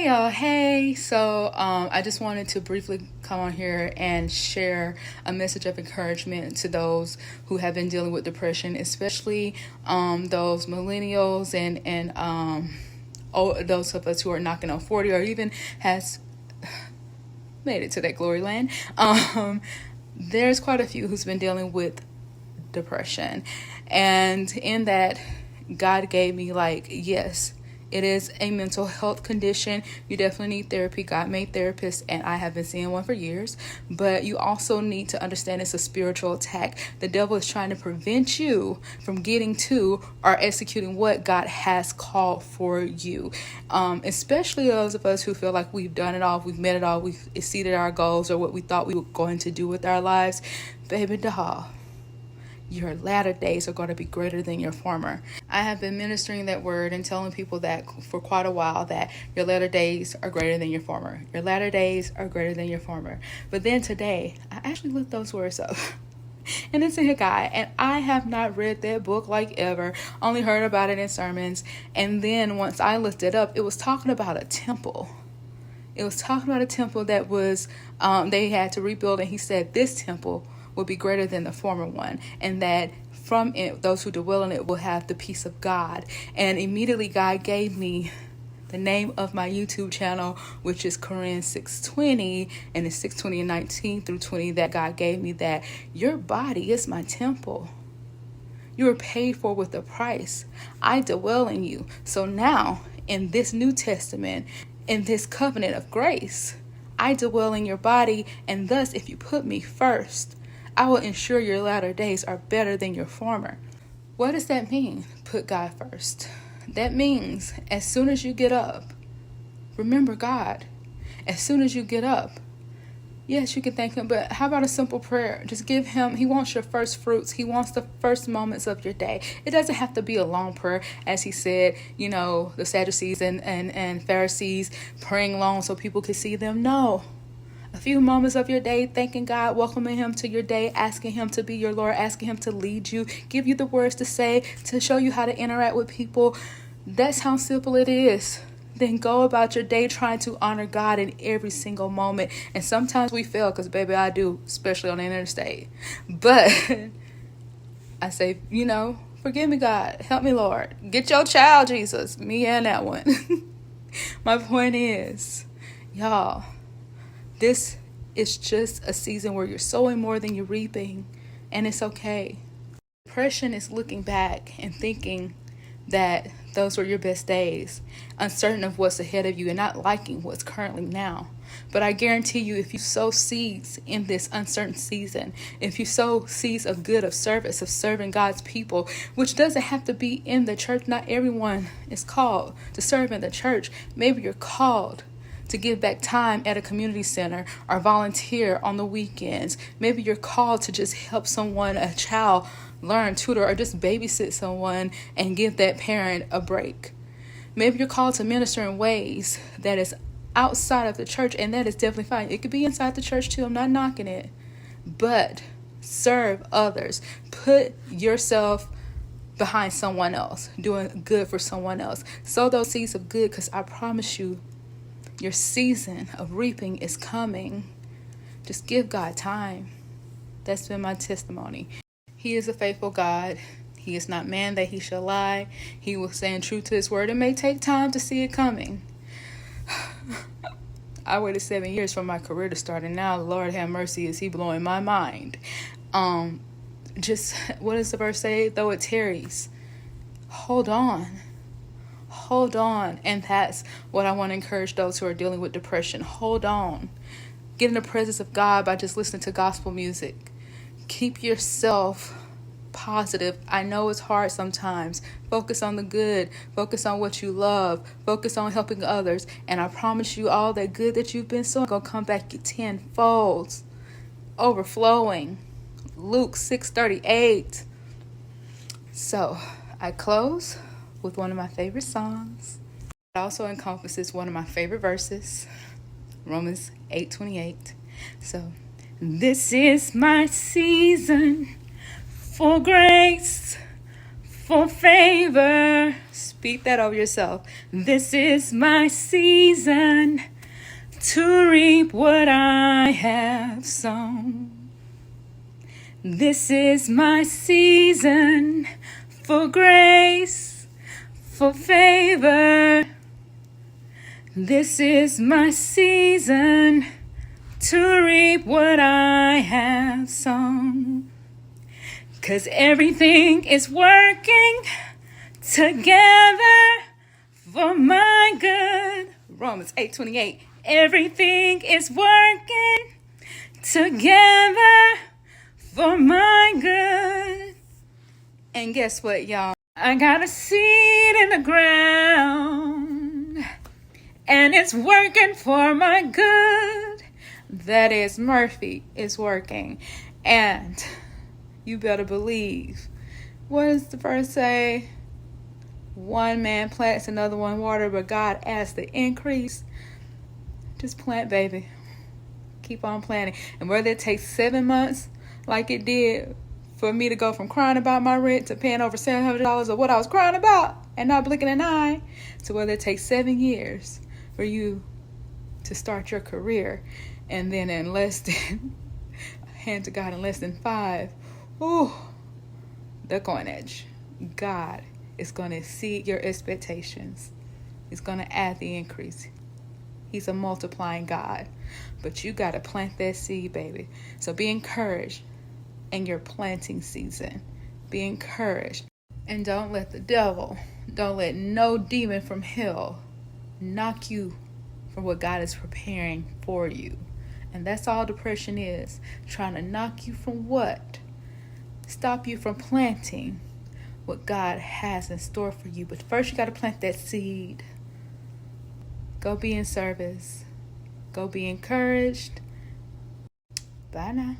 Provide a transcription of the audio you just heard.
Hey y'all, hey. I just wanted to briefly come on here and share a message of encouragement to those who have been dealing with depression, especially those millennials and those of us who are knocking on 40 or even has made it to that glory land. There's quite a few who's been dealing with depression. And in that, God gave me yes, it is a mental health condition. You definitely need therapy. God made therapists, and I have been seeing one for years. But you also need to understand it's a spiritual attack. The devil is trying to prevent you from getting to or executing what God has called for you. Especially those of us who feel like we've done it all, we've met it all, we've exceeded our goals or what we thought we were going to do with our lives. Baby doll, your latter days are going to be greater than your former. I have been ministering that word and telling people that for quite a while, that your latter days are greater than your former. Your latter days are greater than your former. But then today, I actually looked those words up. And it's in Haggai, and I have not read that book like ever, only heard about it in sermons. And then once I looked it up, it was talking about a temple. It was talking about a temple that was, they had to rebuild, and he said this temple will be greater than the former one, and that from it, those who dwell in it will have the peace of God. And immediately God gave me the name of my YouTube channel, which is Corinne 620, and it's 620 and 19 through 20 that God gave me, that your body is my temple. You were paid for with a price. I dwell in you. So now, in this New Testament, in this covenant of grace, I dwell in your body, and thus if you put me first, I will ensure your latter days are better than your former. What does that mean? Put God first. That means as soon as you get up, remember God. As soon as you get up, yes, you can thank him, but how about a simple prayer? Just give him, he wants your first fruits. He wants the first moments of your day. It doesn't have to be a long prayer, as he said, the Sadducees and Pharisees praying long so people could see them. No. A few moments of your day, thanking God, welcoming him to your day, asking him to be your Lord, asking him to lead you, give you the words to say, to show you how to interact with people. That's how simple it is. Then go about your day trying to honor God in every single moment. And sometimes we fail, because baby, I do, especially on the interstate. But I say, forgive me, God. Help me, Lord. Get your child, Jesus. Me and that one. My point is, y'all, this is just a season where you're sowing more than you're reaping, and it's okay. Depression is looking back and thinking that those were your best days, uncertain of what's ahead of you and not liking what's currently now. But I guarantee you, if you sow seeds in this uncertain season, if you sow seeds of good, of service, of serving God's people, which doesn't have to be in the church. Not everyone is called to serve in the church. Maybe you're called to give back time at a community center or volunteer on the weekends. Maybe you're called to just help someone, a child, learn, tutor, or just babysit someone and give that parent a break. Maybe you're called to minister in ways that is outside of the church, and that is definitely fine. It could be inside the church too. I'm not knocking it. But serve others. Put yourself behind someone else, doing good for someone else. Sow those seeds of good, because I promise you, your season of reaping is coming. Just give God time. That's been my testimony. He is a faithful God. He is not man that he shall lie. He will stand true to his word. It may take time to see it coming. I waited 7 years for my career to start, and now, Lord have mercy, is he blowing my mind. Just, what does the verse say? Though it tarries, hold on. Hold on. And that's what I want to encourage those who are dealing with depression. Hold on. Get in the presence of God by just listening to gospel music. Keep yourself positive. I know it's hard sometimes. Focus on the good. Focus on what you love. Focus on helping others. And I promise you, all that good that you've been sowing gonna come back tenfold, overflowing. Luke 6:38. So I close with one of my favorite songs. It also encompasses one of my favorite verses, Romans 8:28. So, this is my season for grace, for favor. Speak that over yourself. This is my season to reap what I have sown. This is my season for grace, for favor. This is my season to reap what I have sown. 'Cause everything is working together for my good. Romans 8:28. Everything is working together for my good. And guess what, y'all? I got a seed in the ground, and it's working for my good. That is, Murphy is working. And you better believe. What does the verse say? One man plants, another one water, but God adds the increase. Just plant, baby. Keep on planting. And whether it takes 7 months, like it did for me to go from crying about my rent to paying over $700 of what I was crying about and not blinking an eye, to whether it takes 7 years for you to start your career, and then in less than, hand to God, in less than 5, ooh, the coin edge. God is going to exceed your expectations. He's going to add the increase. He's a multiplying God. But you got to plant that seed, baby. So be encouraged in your planting season. Be encouraged. And don't let the devil, don't let no demon from hell knock you from what God is preparing for you. And that's all depression is. Trying to knock you from what? Stop you from planting what God has in store for you. But first you got to plant that seed. Go be in service. Go be encouraged. Bye now.